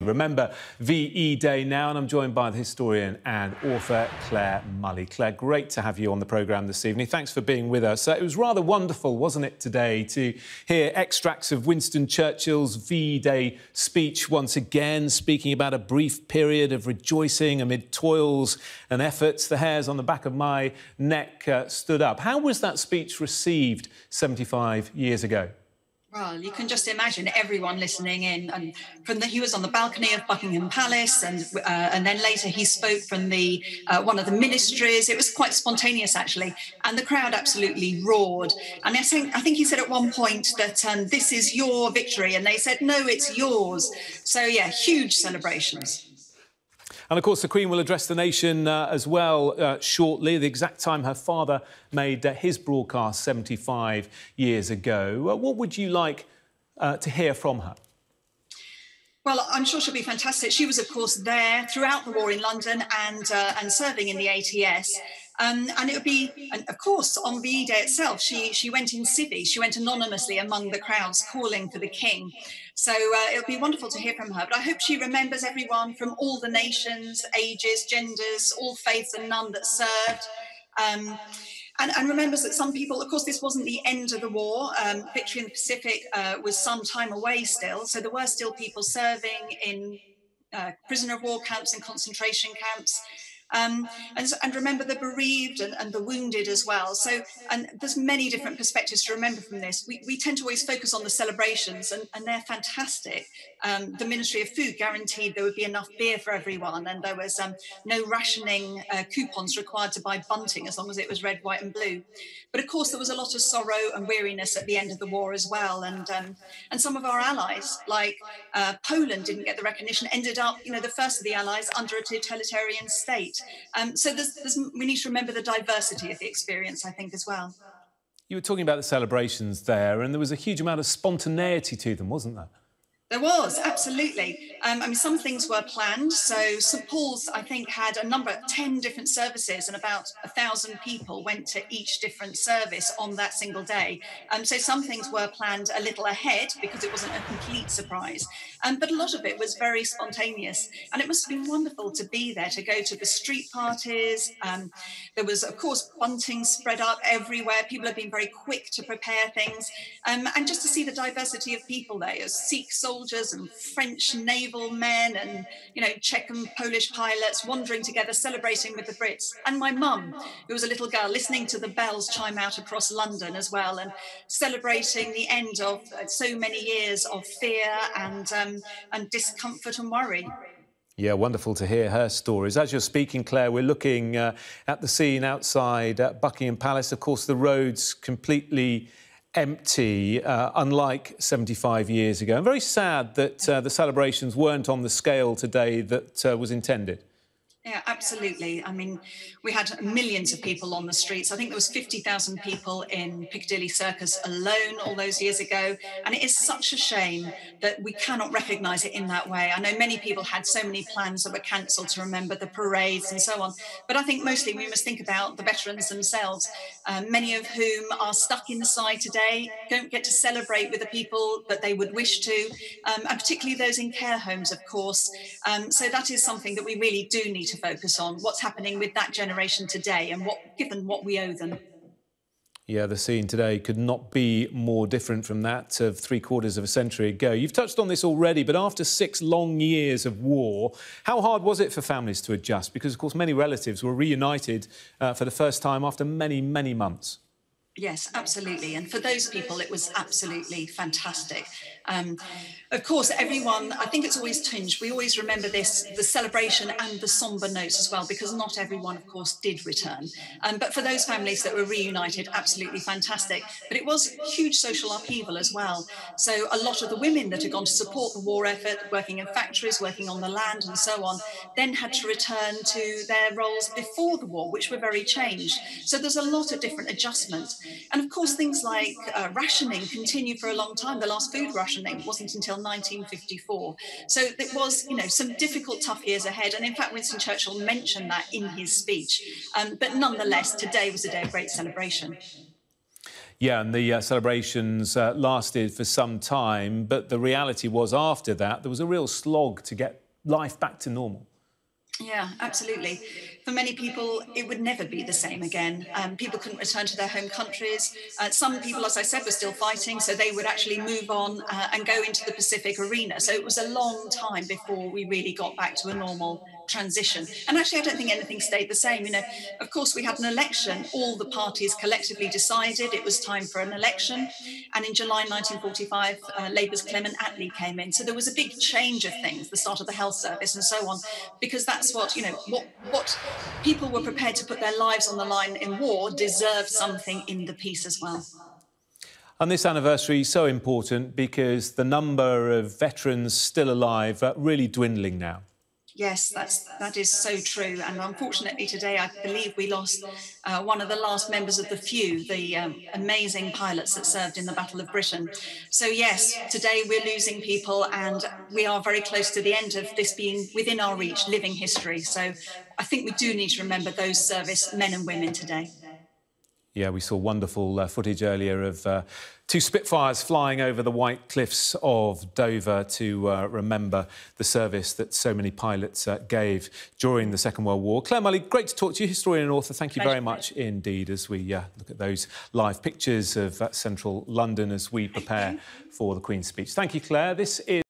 Remember VE Day now, and I'm joined by the historian and author Clare Mulley. Clare, great to have you on the programme this evening. Thanks for being with us. It was rather wonderful, wasn't it, today, to hear extracts of Winston Churchill's VE Day speech once again, speaking about a brief period of rejoicing amid toils and efforts. The hairs on the back of my neck stood up. How was that speech received 75 years ago? Well, you can just imagine everyone listening in, and he was on the balcony of Buckingham Palace, and then later he spoke from the one of the ministries. It was quite spontaneous, actually, and the crowd absolutely roared. And I think he said at one point that this is your victory, and they said no, it's yours. So yeah, huge celebrations. And of course, the Queen will address the nation as well shortly, the exact time her father made his broadcast 75 years ago. What would you like to hear from her? Well, I'm sure she'll be fantastic. She was, of course, there throughout the war in London and serving in the ATS. And it would be, and of course, on VE Day itself, she went in civvy. She went anonymously among the crowds calling for the King. So it would be wonderful to hear from her. But I hope she remembers everyone from all the nations, ages, genders, all faiths and none that served. And remembers that some people, of course, this wasn't the end of the war. Victory in the Pacific was some time away still. So there were still people serving in prisoner of war camps and concentration camps. And remember the bereaved and the wounded as well. So, and there's many different perspectives to remember from this. We tend to always focus on the celebrations, and they're fantastic. The Ministry of Food guaranteed there would be enough beer for everyone, and there was no rationing coupons required to buy bunting as long as it was red, white and blue. But of course, there was a lot of sorrow and weariness at the end of the war as well. And some of our allies, like Poland, didn't get the recognition, ended up, the first of the allies under a totalitarian state. So we need to remember the diversity of the experience, I think, as well. You were talking about the celebrations there, and there was a huge amount of spontaneity to them, wasn't there? There was, absolutely. Some things were planned. So St Paul's, I think, had a number of 10 different services, and about 1,000 people went to each different service on that single day. So some things were planned a little ahead because it wasn't a complete surprise. But a lot of it was very spontaneous. And it must have been wonderful to be there, to go to the street parties. There was, of course, bunting spread up everywhere. People have been very quick to prepare things. And just to see the diversity of people there, as Sikh soldiers and French naval men and, Czech and Polish pilots wandering together, celebrating with the Brits. And my mum, who was a little girl, listening to the bells chime out across London as well, and celebrating the end of so many years of fear and discomfort and worry. Yeah, wonderful to hear her stories. As you're speaking, Clare, we're looking at the scene outside Buckingham Palace. Of course, the roads completely empty, unlike 75 years ago. I'm very sad that the celebrations weren't on the scale today that was intended. Yeah, absolutely. We had millions of people on the streets. I think there was 50,000 people in Piccadilly Circus alone all those years ago. And it is such a shame that we cannot recognise it in that way. I know many people had so many plans that were cancelled to remember the parades and so on. But I think mostly we must think about the veterans themselves, many of whom are stuck inside today, don't get to celebrate with the people that they would wish to, and particularly those in care homes, of course. So that is something that we really do need to focus on, what's happening with that generation today and given what we owe them. Yeah, the scene today could not be more different from that of three-quarters of a century ago. You've touched on this already, but after 6 long years of war, how hard was it for families to adjust? Because, of course, many relatives were reunited for the first time after many, many months. Yes, absolutely. And for those people, it was absolutely fantastic. Of course, everyone, I think it's always tinged. We always remember this, the celebration and the sombre notes as well, because not everyone, of course, did return. But for those families that were reunited, absolutely fantastic. But it was huge social upheaval as well. So a lot of the women that had gone to support the war effort, working in factories, working on the land and so on, then had to return to their roles before the war, which were very changed. So there's a lot of different adjustments. And of course, things like rationing continued for a long time. The last food rationing wasn't until 1954. So it was, some difficult, tough years ahead. And in fact, Winston Churchill mentioned that in his speech. But nonetheless, today was a day of great celebration. Yeah, and the celebrations lasted for some time, but the reality was after that there was a real slog to get life back to normal. Yeah, absolutely. For many people, it would never be the same again. People couldn't return to their home countries. Some people, as I said, were still fighting, so they would actually move on and go into the Pacific arena. So it was a long time before we really got back to a normal transition. And actually, I don't think anything stayed the same. Of course, we had an election. All the parties collectively decided it was time for an election. And in July 1945, Labour's Clement Attlee came in. So there was a big change of things, the start of the health service and so on, because that's what people were prepared to put their lives on the line in war deserved something in the peace as well. And this anniversary is so important because the number of veterans still alive really dwindling now. Yes, that is so true. And unfortunately today, I believe we lost one of the last members of the few, the amazing pilots that served in the Battle of Britain. So yes, today we're losing people and we are very close to the end of this being within our reach, living history. So I think we do need to remember those service men and women today. Yeah, we saw wonderful footage earlier of two Spitfires flying over the white cliffs of Dover to remember the service that so many pilots gave during the Second World War. Clare Mulley, great to talk to you, historian and author. Thank you very much indeed as we look at those live pictures of central London as we prepare for the Queen's speech. Thank you, Clare. This is